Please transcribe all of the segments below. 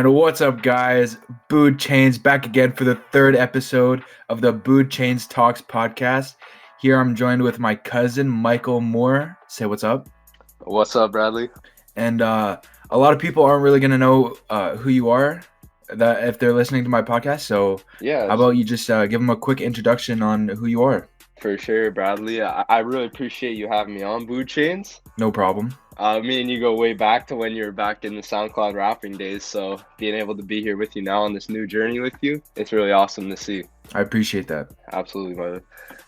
And what's up, guys? Boodchains back again for the third episode of the Boodchains Talks podcast. Here I'm joined with my cousin, Michael Moore. Say what's up. What's up, Bradley? And a lot of people aren't really going to know who you are if they're listening to my podcast. So Yeah, how about you just give them a quick introduction on who you are? for sure, Bradley. I really appreciate you having me on Boodchains. No problem. Me and you go way back to when you were back in the SoundCloud rapping days. So being able to be here with you now on this new journey with you, it's really awesome to see. I appreciate that. Absolutely, brother.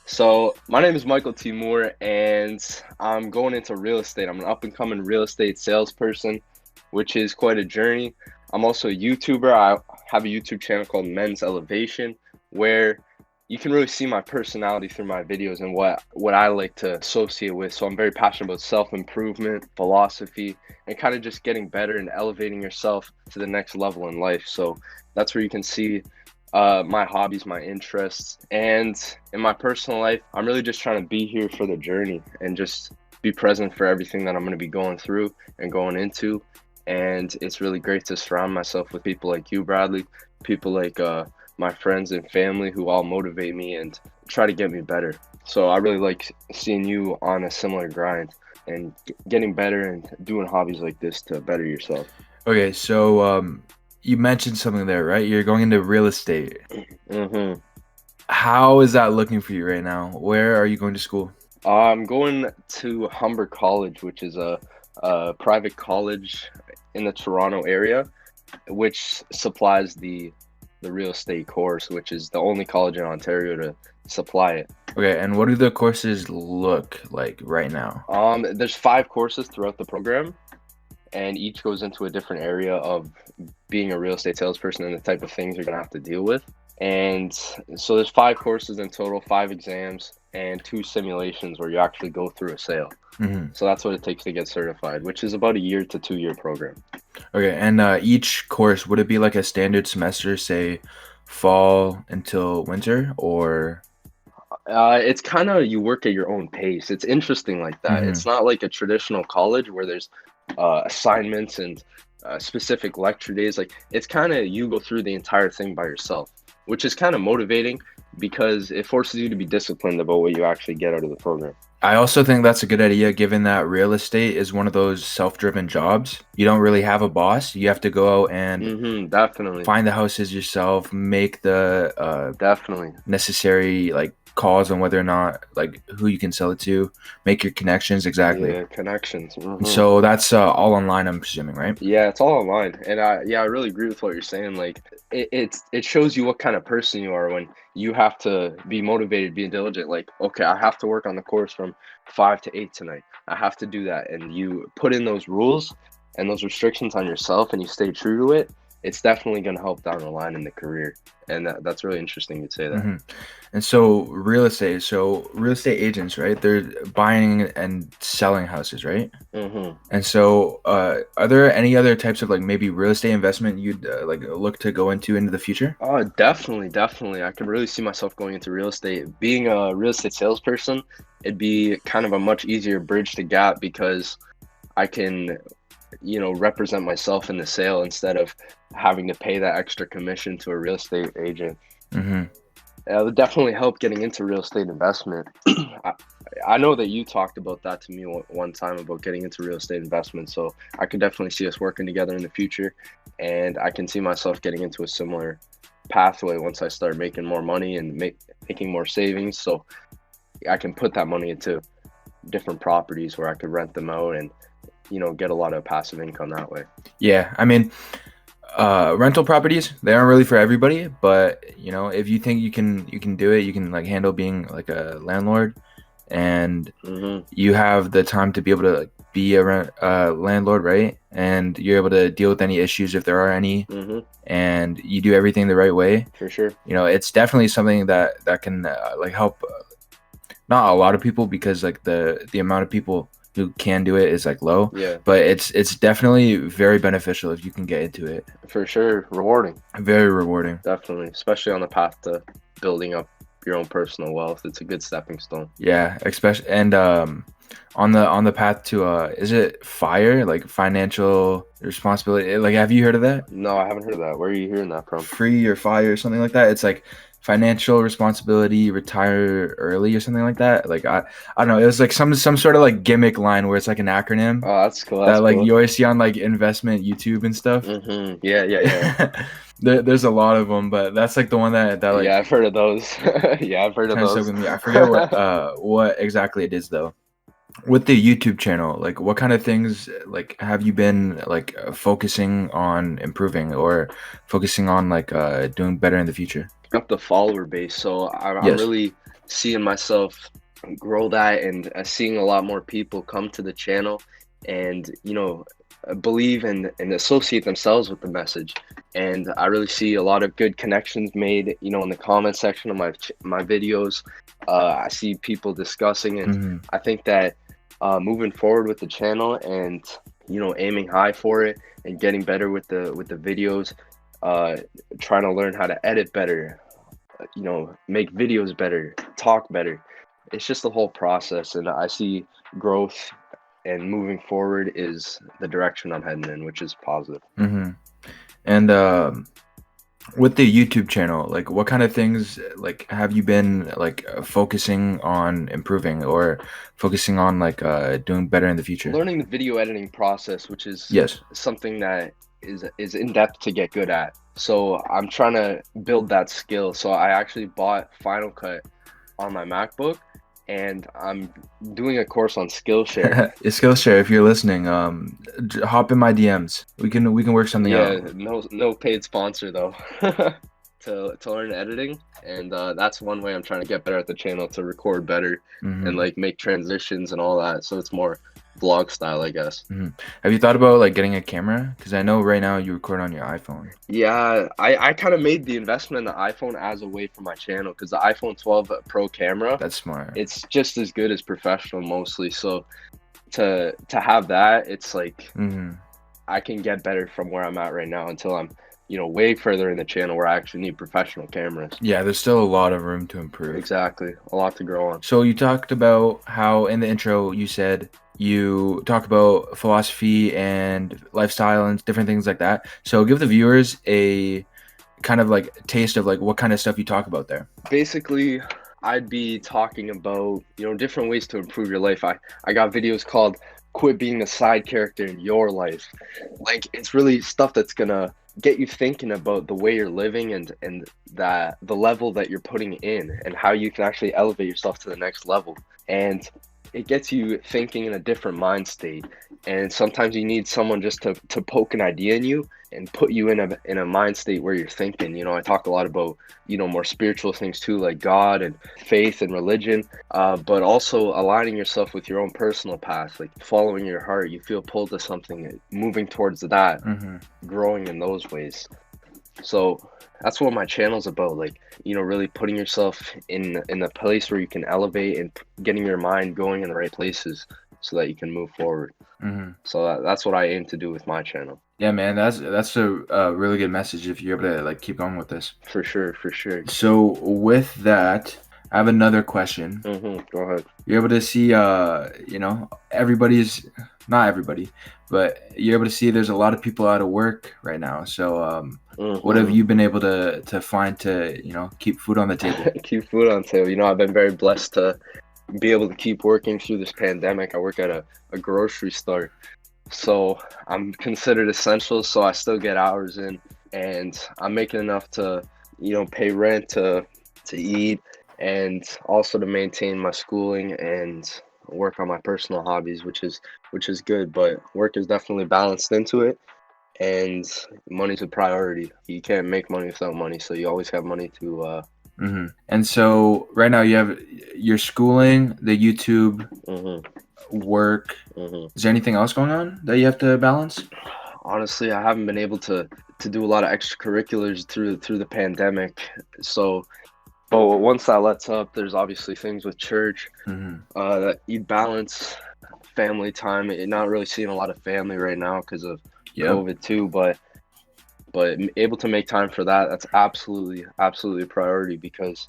So my name is Michael T. Moore, and I'm going into real estate. I'm an up-and-coming real estate salesperson, which is quite a journey. I'm also a YouTuber. I have a YouTube channel called Men's Elevation, where you can really see my personality through my videos and what I like to associate with. So I'm very passionate about self-improvement, philosophy, and kind of just getting better and elevating yourself to the next level in life. So that's where you can see my hobbies, my interests. And in my personal life, I'm really just trying to be here for the journey and just be present for everything that I'm going to be going through and going into. And it's really great to surround myself with people like you, Bradley, people like my friends and family who all motivate me and try to get me better. So I really like seeing you on a similar grind and getting better and doing hobbies like this to better yourself. Okay, so you mentioned something there, right? You're going into real estate. Mm-hmm. How is that looking for you right now? Where are you going to school? I'm going to Humber College, which is a private college in the Toronto area, which supplies the real estate course, which is the only college in Ontario to supply it. Okay, and what do the courses look like right now? There's 5 courses throughout the program, and each goes into a different area of being a real estate salesperson and the type of things you're gonna have to deal with. And so there's 5 courses in total, 5 exams, and 2 simulations where you actually go through a sale. Mm-hmm. So that's what it takes to get certified, which is about a 1 to 2 year program. Okay, and each course, would it be like a standard semester, say fall until winter, or? It's kind of, you work at your own pace. It's interesting like that. Mhm. It's not like a traditional college where there's assignments and specific lecture days. Like, it's kind of, you go through the entire thing by yourself, which is kind of motivating because it forces you to be disciplined about what you actually get out of the program. I also think that's a good idea, given that real estate is one of those self-driven jobs. You don't really have a boss. You have to go out and Definitely. find the houses yourself, make the Definitely. necessary calls on whether or not who you can sell it to, make your connections. Exactly. Yeah, connections. So that's all online, I'm presuming, right? Yeah, it's all online. And I really agree with what you're saying. Like, it shows you what kind of person you are when you have to be motivated, be diligent. Like, okay, I have to work on the course from 5 to 8 tonight. I have to do that. And you put in those rules and those restrictions on yourself and you stay true to it. It's definitely going to help down the line in the career. And that's really interesting you'd say that. Mm-hmm. And so real estate agents, right? They're buying and selling houses, right? Mm-hmm. And so are there any other types of maybe real estate investment you'd look to go into the future? Oh, definitely. I can really see myself going into real estate. Being a real estate salesperson, it'd be kind of a much easier bridge to gap because I can, represent myself in the sale instead of having to pay that extra commission to a real estate agent. Mm-hmm. It would definitely help getting into real estate investment. I know that you talked about that to me one time about getting into real estate investment. So I could definitely see us working together in the future. And I can see myself getting into a similar pathway once I start making more money and making more savings. So I can put that money into different properties where I could rent them out and, get a lot of passive income that way. Yeah, I mean, rental properties, they aren't really for everybody, but if you think you can do it, you can handle being a landlord, and you have the time to be able to be a landlord, right? And you're able to deal with any issues if there are any, and you do everything the right way. For sure. It's definitely something that can help not a lot of people, because the amount of people who can do it is low. Yeah. But it's definitely very beneficial if you can get into it. For sure. Rewarding. Very rewarding. Definitely. Especially on the path to building up your own personal wealth. It's a good stepping stone. Yeah, especially and on the path to is it FIRE, like financial responsibility? Like, have you heard of that? No, I haven't heard of that. Where are you hearing that from? Free or FIRE or something like that. It's like financial responsibility, retire early or something like that. Like I don't know. It was like some sort of like gimmick line where it's like an acronym Oh, that's cool. that That's like cool. you always see on like investment YouTube and stuff. Mm-hmm. Yeah. There's a lot of them, but that's like the one that like Yeah, I've heard of those. Yeah, I've heard of kind of stuck those. with me. I forget what exactly it is though. With the YouTube channel, like what kind of things like have you been like focusing on improving or focusing on like doing better in the future? Up the follower base, so I'm Yes. really seeing myself grow that, and seeing a lot more people come to the channel and believe and associate themselves with the message. And I really see a lot of good connections made, in the comment section of my videos. I see people discussing, and Mm-hmm. I think that moving forward with the channel, and aiming high for it and getting better with the videos, trying to learn how to edit better, make videos better, talk better. It's just the whole process, and I see growth and moving forward is the direction I'm heading in, which is positive. Mm-hmm. And with the YouTube channel, like what kind of things like have you been like focusing on improving or focusing on like doing better in the future? Learning the video editing process, which is Yes. something that is in depth to get good at. So I'm trying to build that skill. So I actually bought Final Cut on my MacBook, and I'm doing a course on Skillshare. Skillshare, if you're listening, hop in my DMs. We can work something Yeah, out. no paid sponsor though. To learn editing, and that's one way I'm trying to get better at the channel, to record better Mm-hmm. and like make transitions and all that. So it's more vlog style, I guess. Mm-hmm. Have you thought about like getting a camera? Because I know right now you record on your iPhone. Yeah, I kind of made the investment in the iPhone as a way for my channel, because the iPhone 12 Pro camera, That's smart. it's just as good as professional mostly. So to have that, it's like Mm-hmm. I can get better from where I'm at right now until I'm way further in the channel where I actually need professional cameras. Yeah, there's still a lot of room to improve. Exactly, a lot to grow on. So you talked about how in the intro you said you talk about philosophy and lifestyle and different things like that. So give the viewers a kind of like taste of like what kind of stuff you talk about there. Basically, I'd be talking about different ways to improve your life. I got videos called "Quit Being the Side Character in Your Life." Like, it's really stuff that's gonna get you thinking about the way you're living, and that the level that you're putting in, and how you can actually elevate yourself to the next level. And it gets you thinking in a different mind state. And sometimes you need someone just to poke an idea in you and put you in a mind state where you're thinking. I talk a lot about more spiritual things too, like God and faith and religion, but also aligning yourself with your own personal path, like following your heart. You feel pulled to something, moving towards that, Mm-hmm. growing in those ways. So that's what my channel's about, like really putting yourself in the place where you can elevate, and getting your mind going in the right places so that you can move forward. Mm-hmm. So that's what I aim to do with my channel. Yeah, man, that's a really good message if you're able to like keep going with this. For sure. So with that, I have another question. Go ahead. You're able to see, everybody's, not everybody, but you're able to see there's a lot of people out of work right now. So what have you been able to find to, keep food on the table? Keep food on the table. I've been very blessed to be able to keep working through this pandemic. I work at a grocery store, so I'm considered essential, so I still get hours in, and I'm making enough to pay rent, to eat, and also to maintain my schooling and work on my personal hobbies, which is good. But work is definitely balanced into it, and money's a priority. You can't make money without money, so you always have money to Mm-hmm. And so right now you have your schooling, the YouTube, work. Is there anything else going on that you have to balance? Honestly, I haven't been able to do a lot of extracurriculars through the pandemic. So, but once that lets up, there's obviously things with church that you balance. Family time. You're not really seeing a lot of family right now because of COVID too, but able to make time for that, that's absolutely a priority, because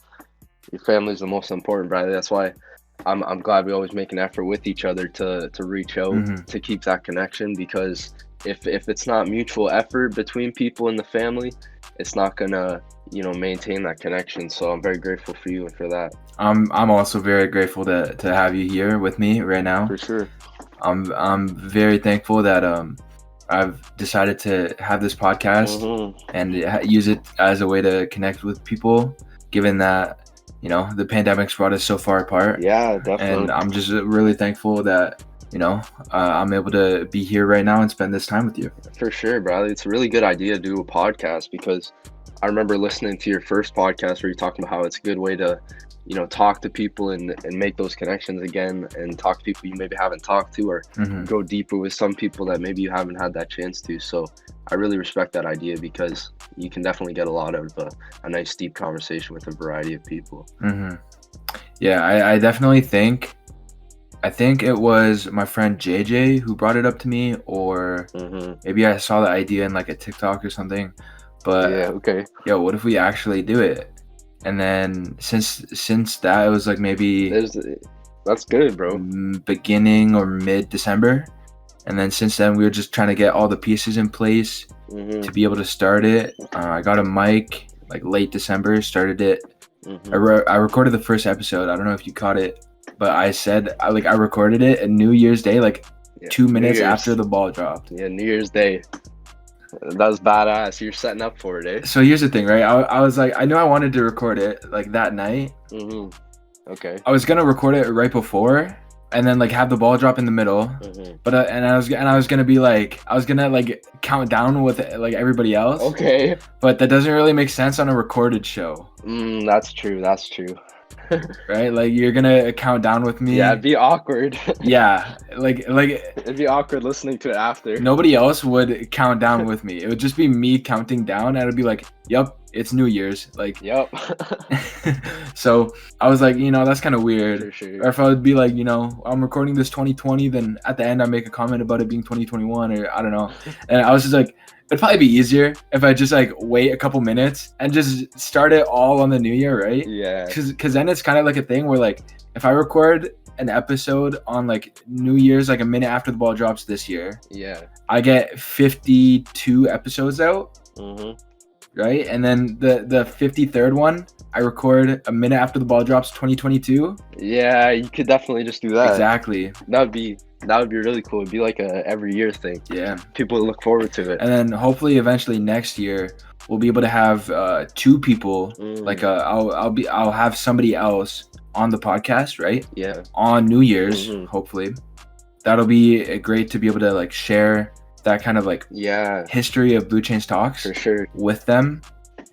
Your family's the most important, brother. That's why I'm glad we always make an effort with each other to reach out, to keep that connection, because if it's not mutual effort between people in the family, it's not gonna, maintain that connection. So I'm very grateful for you and for that. I'm also very grateful to have you here with me right now. For sure. I'm very thankful that I've decided to have this podcast and use it as a way to connect with people, given that the pandemic's brought us so far apart. Yeah, definitely. And I'm just really thankful that I'm able to be here right now and spend this time with you. For sure, brother. It's a really good idea to do a podcast, because I remember listening to your first podcast where you're talking about how it's a good way to, talk to people and make those connections again, and talk to people you maybe haven't talked to, or go deeper with some people that maybe you haven't had that chance to. So I really respect that idea, because you can definitely get a lot of a nice deep conversation with a variety of people. Yeah, I definitely think it was my friend JJ who brought it up to me, or maybe I saw the idea in like a TikTok or something. But yeah, okay. Yo, what if we actually do it? And then since that, it was like maybe that's good, bro. Beginning or mid-December. And then since then, we were just trying to get all the pieces in place to be able to start it. I got a mic like late December, started it. I recorded the first episode. I don't know if you caught it, but I said I recorded it on New Year's Day, like 2 minutes after the ball dropped. Yeah, New Year's Day. That was badass. You're setting up for it, eh? So here's the thing, right? I was like, I knew I wanted to record it like that night. Okay. I was gonna record it right before, and then like have the ball drop in the middle. But I was gonna be like, I was gonna like count down with like everybody else. Okay. But that doesn't really make sense on a recorded show. That's true. That's true. Right? Like you're gonna count down with me. Yeah, it'd be awkward. Yeah, like it'd be awkward listening to it after. Nobody else would count down with me. It would just be me counting down, and it'd be like, "Yep, it's New Year's." Like, yep. So I was like, that's kind of weird. For sure. Or if I would be like, I'm recording this 2020, then at the end I make a comment about it being 2021, or I don't know. And I was just like, it'd probably be easier if I just like wait a couple minutes and just start it all on the new year, right? Yeah. Because then it's kind of like a thing where like if I record an episode on like New Year's, like a minute after the ball drops this year, I get 52 episodes out, right? And then the 53rd one I record a minute after the ball drops 2022. Yeah, you could definitely just do that. Exactly. That would be really cool. It'd be like a every year thing. Yeah. People look forward to it. And then hopefully eventually next year we'll be able to have 2 people. Like I'll have somebody else on the podcast, right? Yeah. On New Year's, hopefully. That'll be great to be able to like share that kind of like history of Boodchains Talks for sure with them,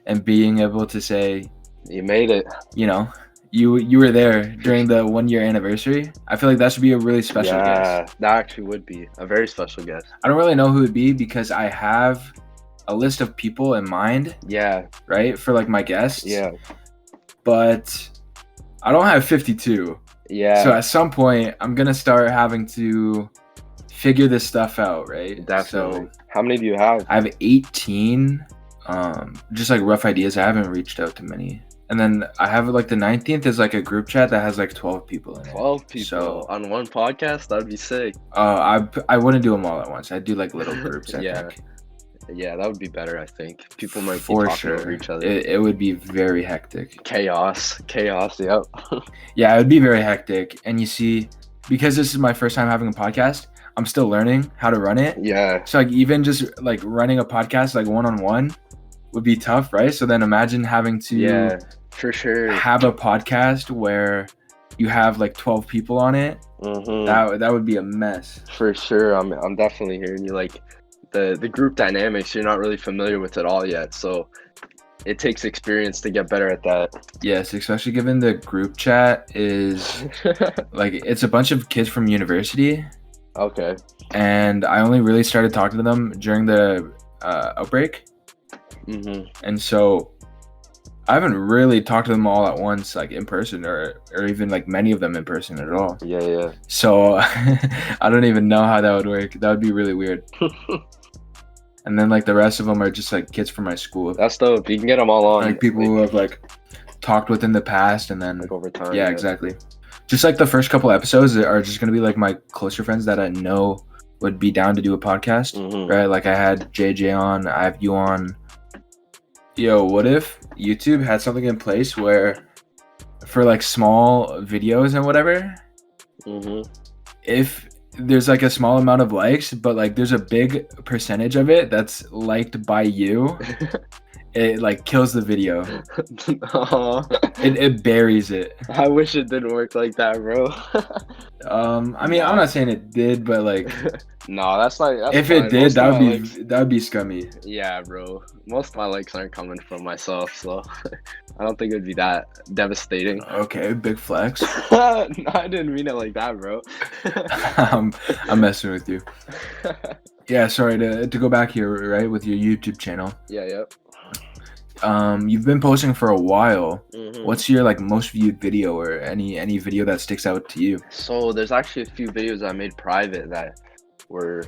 and being able to say, you made it. You were there during the 1 year anniversary. I feel like that should be a really special guest. Yeah, that actually would be a very special guest. I don't really know who it would be, because I have a list of people in mind. Yeah. Right? For like my guests. Yeah. But I don't have 52. Yeah. So at some point I'm going to start having to figure this stuff out, right? Definitely. So how many do you have? I have 18. Just like rough ideas. I haven't reached out to many. And then I have like the 19th is like a group chat that has like 12 people in it. 12 people so, on one podcast? That'd be sick. I wouldn't do them all at once. I'd do like little groups. I think. Yeah, that would be better, I think. People might be talking over each other. It would be very hectic. Chaos, yep. Yeah, it would be very hectic. And you see, because this is my first time having a podcast, I'm still learning how to run it. Yeah. So like even just like running a podcast like one-on-one would be tough, right? So then imagine having to for sure have a podcast where you have like 12 people on it. That would be a mess. For sure. I'm definitely hearing you. Like the group dynamics, you're not really familiar with it all yet, so it takes experience to get better at that. Yes, especially given the group chat is like it's a bunch of kids from university. Okay. And I only really started talking to them during the outbreak. And so I haven't really talked to them all at once, like in person, or even like many of them in person at all. Yeah. So I don't even know how that would work. That would be really weird. And then like the rest of them are just like kids from my school. That's dope. You can get them all on. Like people who have like talked with in the past, and then like over time. yeah, exactly. Just like the first couple episodes are just gonna be like my closer friends that I know would be down to do a podcast, right? Like I had JJ on, I have you on. Yo, what if YouTube had something in place where for like small videos and whatever, if there's like a small amount of likes, but like there's a big percentage of it that's liked by you, it like kills the video. It buries it. I wish it didn't work like that, bro. I mean, I'm not saying it did, but like, no, that's like if fine. it did, that would be scummy. Yeah, bro. Most of my likes aren't coming from myself, so I don't think it'd be that devastating. Okay, big flex. No, I didn't mean it like that, bro. I'm messing with you. Yeah, sorry to go back here, right, with your YouTube channel. Yeah, yep. You've been posting for a while. What's your like most viewed video, or any video that sticks out to you? So there's actually a few videos I made private that were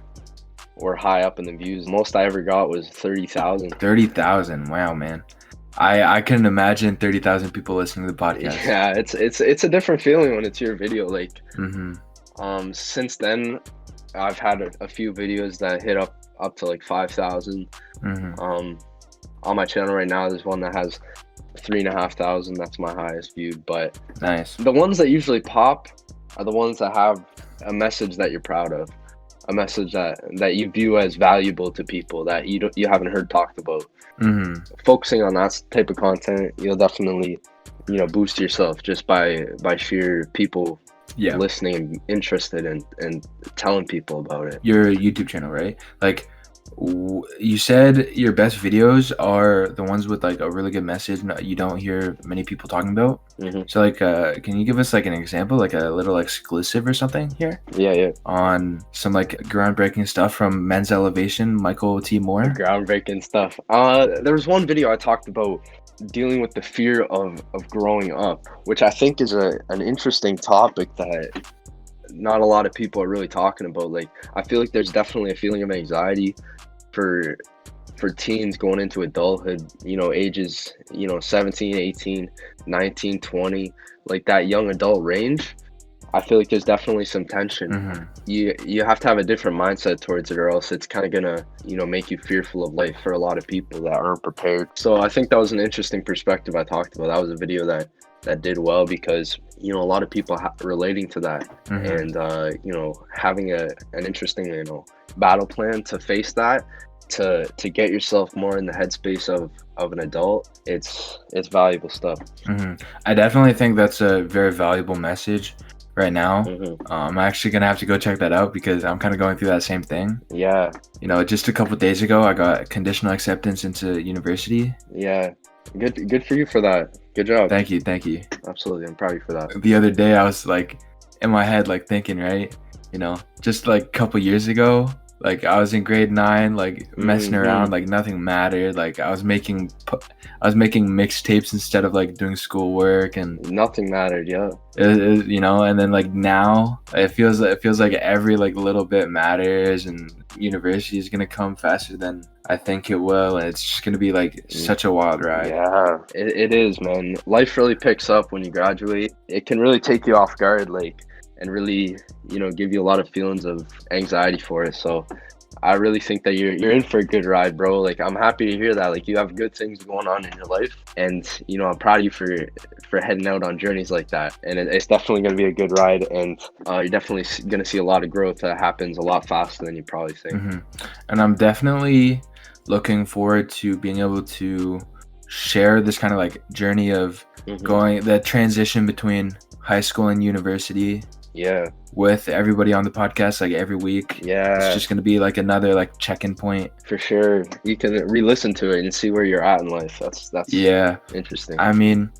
high up in the views. Most I ever got was 30,000. 30,000. Wow, man. I couldn't imagine 30,000 people listening to the podcast. Yeah, it's a different feeling when it's your video. Like, since then, I've had a few videos that hit up to like 5,000. On my channel right now, there's one that has 3,500. That's my highest viewed. But nice. The ones that usually pop are the ones that have a message that you're proud of, a message that you view as valuable to people that you haven't heard talked about. Focusing on that type of content, you'll definitely boost yourself just by sheer people listening and interested and telling people about it. Your YouTube channel, right? Like, you said your best videos are the ones with like a really good message you don't hear many people talking about. So like, can you give us like an example, like a little exclusive or something here? Yeah. On some like groundbreaking stuff from Men's Elevation, Michael T. Moore. Groundbreaking stuff. There was one video I talked about dealing with the fear of growing up, which I think is an interesting topic that not a lot of people are really talking about. Like, I feel like there's definitely a feeling of anxiety for teens going into adulthood, ages 17, 18, 19, 20, like that young adult range. I feel like there's definitely some tension. You have to have a different mindset towards it, or else it's kind of gonna make you fearful of life for a lot of people that aren't prepared. So I think that was an interesting perspective I talked about. That was a video that did well because a lot of people relating to that, and having an interesting battle plan to face that, to get yourself more in the headspace of an adult. It's valuable stuff. I definitely think that's a very valuable message right now. I'm actually gonna have to go check that out because I'm kind of going through that same thing. Yeah, just a couple days ago I got conditional acceptance into university. Yeah, good for you for that. Good job. Thank you. Absolutely, I'm proud of you for that. The other day I was like in my head like thinking, right, just like a couple years ago, like I was in grade 9, like messing around, like nothing mattered. Like I was making mixtapes instead of like doing schoolwork, and nothing mattered. Yeah. And then like now it feels like every like little bit matters, and university is gonna come faster than I think it will, and it's just gonna be like such a wild ride. Yeah, it is, man. Life really picks up when you graduate. It can really take you off guard, like, and really, give you a lot of feelings of anxiety for it. So I really think that you're in for a good ride, bro. Like, I'm happy to hear that. Like, you have good things going on in your life, and I'm proud of you for heading out on journeys like that. And it's definitely going to be a good ride, and you're definitely going to see a lot of growth that happens a lot faster than you probably think. And I'm definitely looking forward to being able to share this kind of like journey of going that transition between high school and university. Yeah, with everybody on the podcast, like every week. Yeah, it's just gonna be like another like check-in point for sure. You can re-listen to it and see where you're at in life. That's interesting. I mean,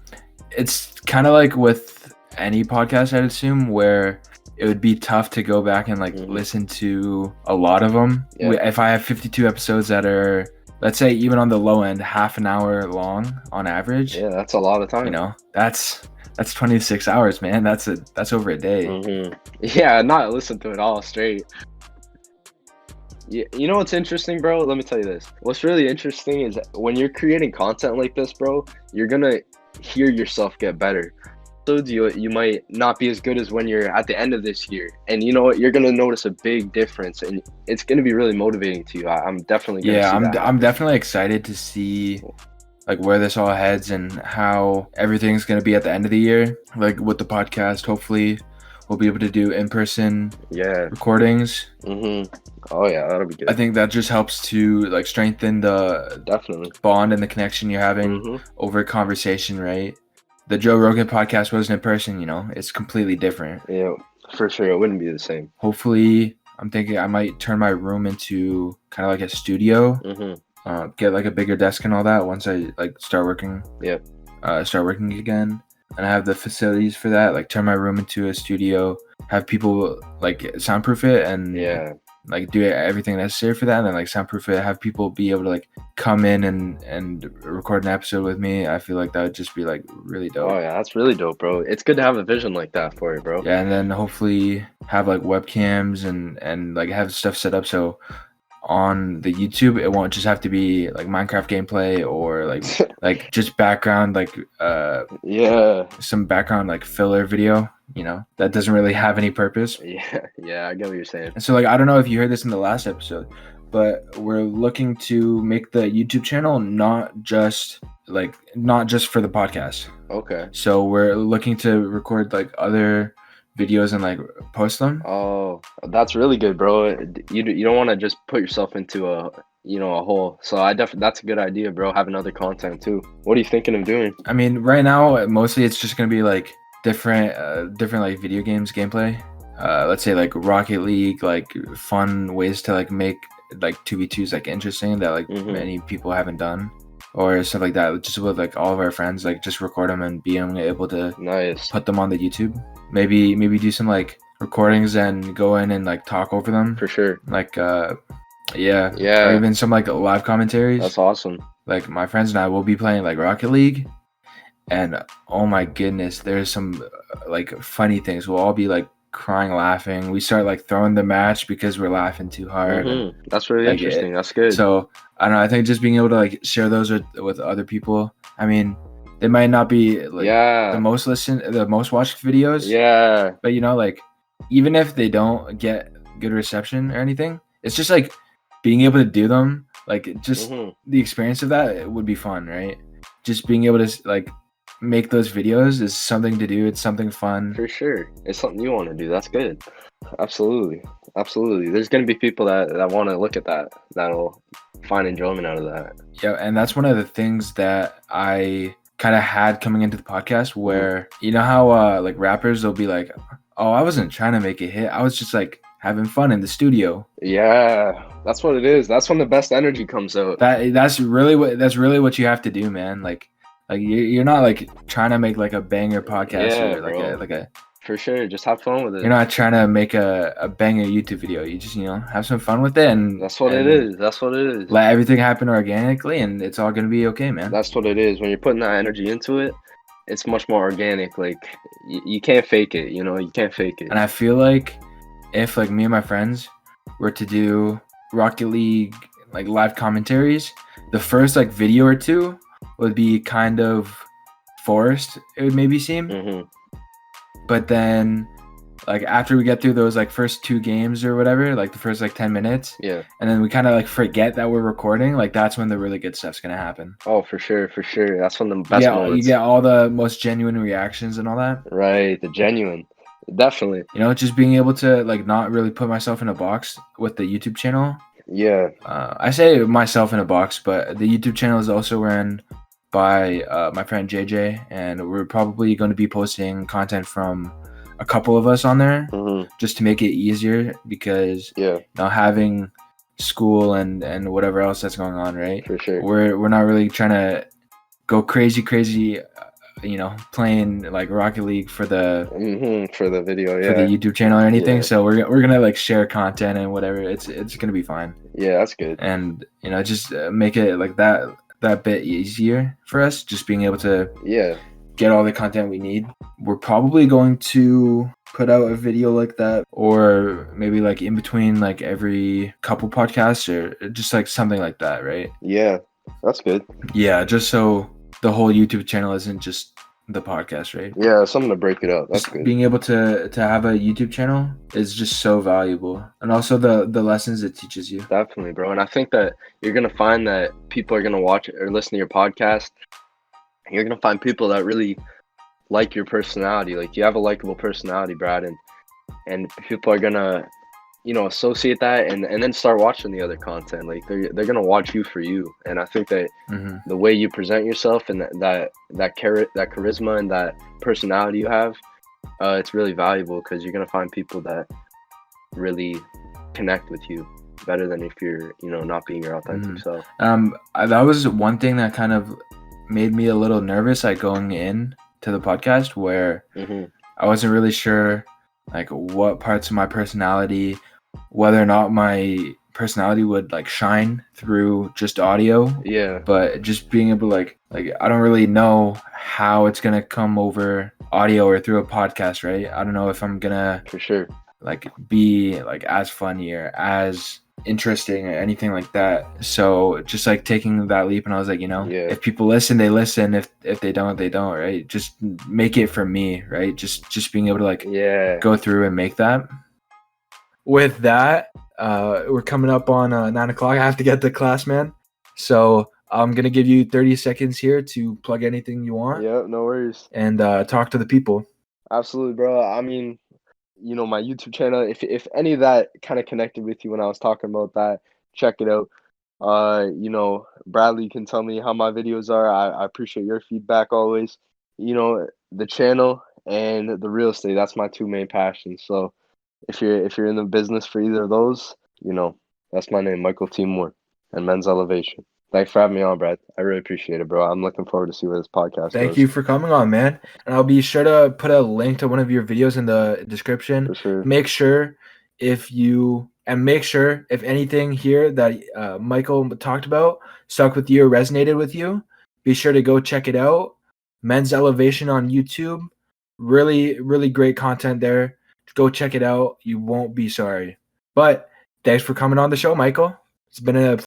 it's kind of like with any podcast, I'd assume, where it would be tough to go back and like listen to a lot of them. If I have 52 episodes that are, let's say, even on the low end, half an hour long on average. Yeah, that's a lot of time. That's 26 hours, man. That's over a day. Yeah, not listen to it all straight. You know what's interesting, bro? Let me tell you this. What's really interesting is when you're creating content like this, bro, you're gonna hear yourself get better. So you might not be as good as when you're at the end of this year, and you know what, you're gonna notice a big difference, and it's gonna be really motivating to you. I'm definitely gonna see that I'm definitely excited to see like where this all heads and how everything's gonna be at the end of the year. Like with the podcast, hopefully we'll be able to do in-person recordings. Oh yeah, that'll be good. I think that just helps to like strengthen the definitely bond and the connection you're having over conversation, right? The Joe Rogan podcast wasn't in person, you know, it's completely different. Yeah, for sure, it wouldn't be the same. Hopefully, I'm thinking I might turn my room into kind of like a studio. Get like a bigger desk and all that once I like start working. Start working again, and I have the facilities for that. Like turn my room into a studio, have people like soundproof it, and like do everything necessary for that, and then like soundproof it, have people be able to like come in and record an episode with me. I feel like that would just be like really dope. Oh yeah, that's really dope, bro. It's good to have a vision like that for you, bro. Yeah, and then hopefully have like webcams and like have stuff set up so on the YouTube it won't just have to be like Minecraft gameplay or like just background like some background like filler video, you know, that doesn't really have any purpose. Yeah, I get what you're saying. And so like I don't know if you heard this in the last episode, but we're looking to make the YouTube channel not just for the podcast. Okay. So we're looking to record like other videos and like post them. Oh, that's really good, bro. You don't want to just put yourself into a hole. So that's a good idea, bro. Having other content too. What are you thinking of doing? I mean, right now mostly it's just gonna be like different like video games gameplay. Let's say like Rocket League, like fun ways to like make like 2v2s like interesting that like many people haven't done, or stuff like that. Just with like all of our friends, like just record them and being able to put them on the YouTube. Maybe do some like recordings and go in and like talk over them. For sure. Like or even some like live commentaries. That's awesome. Like my friends and I will be playing like Rocket League, and oh my goodness, there's some like funny things. We'll all be like crying, laughing. We start like throwing the match because we're laughing too hard. That's really interesting. That's good. So I don't know. I think just being able to like share those with other people. I mean, they might not be like the most watched videos. But you know, like even if they don't get good reception or anything, it's just like being able to do them. Like just the experience of that, it would be fun, right? Just being able to like make those videos is something to do. It's something fun. For sure. It's something you want to do. That's good. Absolutely. There's going to be people that want to look at that, that'll find enjoyment out of that. Yeah, and that's one of the things that I kind of had coming into the podcast, where you know how like rappers, they'll be like, oh, I wasn't trying to make a hit, I was just like having fun in the studio. Yeah, that's what it is. That's when the best energy comes out. That's really what you have to do, man. Like you're not like trying to make like a banger podcast or like a for sure, just have fun with it. You're not trying to make a banger YouTube video. You just, you know, have some fun with it, and that's what it is. That's what it is. Let everything happen organically, and it's all gonna be okay, man. That's what it is. When you're putting that energy into it, it's much more organic. Like you can't fake it. You know, you can't fake it. And I feel like if like me and my friends were to do Rocket League like live commentaries, the first like video or two would be kind of forced. It would maybe seem. But then, like after we get through those like first 2 games or whatever, like the first like 10 minutes, and then we kind of like forget that we're recording. Like that's when the really good stuff's gonna happen. Oh, for sure. That's when the best moments. You get all the most genuine reactions and all that. Right, the genuine, definitely. You know, just being able to like not really put myself in a box with the YouTube channel. Yeah. I say myself in a box, but the YouTube channel is also run by my friend JJ, and we're probably going to be posting content from a couple of us on there, just to make it easier, because now having school and whatever else that's going on, right? For sure. We're not really trying to go crazy, you know, playing like Rocket League for the video, for the YouTube channel or anything. So we're gonna like share content and whatever. It's gonna be fine. Yeah, that's good. And you know, just make it like that bit easier for us, just being able to get all the content we need. We're probably going to put out a video like that, or maybe like in between like every couple podcasts, or just like something like that, right? Yeah, that's good. Yeah, just so the whole YouTube channel isn't just the podcast, right? Yeah, something to break it up. That's Just good. being able to have a YouTube channel is just so valuable, and also the lessons it teaches you. Definitely, bro. And I think that you're gonna find that people are gonna watch or listen to your podcast. You're gonna find people that really like your personality. Like, you have a likable personality, Brad, and people are gonna, associate that and then start watching the other content. Like, they're gonna watch you for you. And I think that the way you present yourself and that charisma and that personality you have, it's really valuable, because you're gonna find people that really connect with you better than if you're not being your authentic self. That was one thing that kind of made me a little nervous, like, going in to the podcast, where I wasn't really sure like what parts of my personality, whether or not my personality would like shine through just audio. Yeah. But just being able to like I don't really know how it's gonna come over audio or through a podcast, right? I don't know if I'm gonna For sure like be like as funny or as interesting or anything like that. So just like taking that leap, and I was like, if people listen, they listen. If they don't, they don't, right? Just make it for me, right? Just being able to like go through and make that. With that, we're coming up on 9 o'clock. I have to get to class, man. So I'm gonna give you 30 seconds here to plug anything you want. Yeah, no worries. And talk to the people. Absolutely, bro. I mean, my YouTube channel, if any of that kind of connected with you when I was talking about that, check it out. Bradley can tell me how my videos are. I appreciate your feedback always. The channel and the real estate, that's my two main passions. So if you're in the business for either of those, that's my name, Michael T. Moore, and Men's Elevation. Thanks for having me on, Brad. I really appreciate it, bro. I'm looking forward to see where this podcast goes. Thank you for coming on, man. And I'll be sure to put a link to one of your videos in the description. For sure. Make sure if anything here that Michael talked about stuck with you or resonated with you, be sure to go check it out. Men's Elevation on YouTube. Really, really great content there. Go check it out. You won't be sorry. But thanks for coming on the show, Michael. It's been a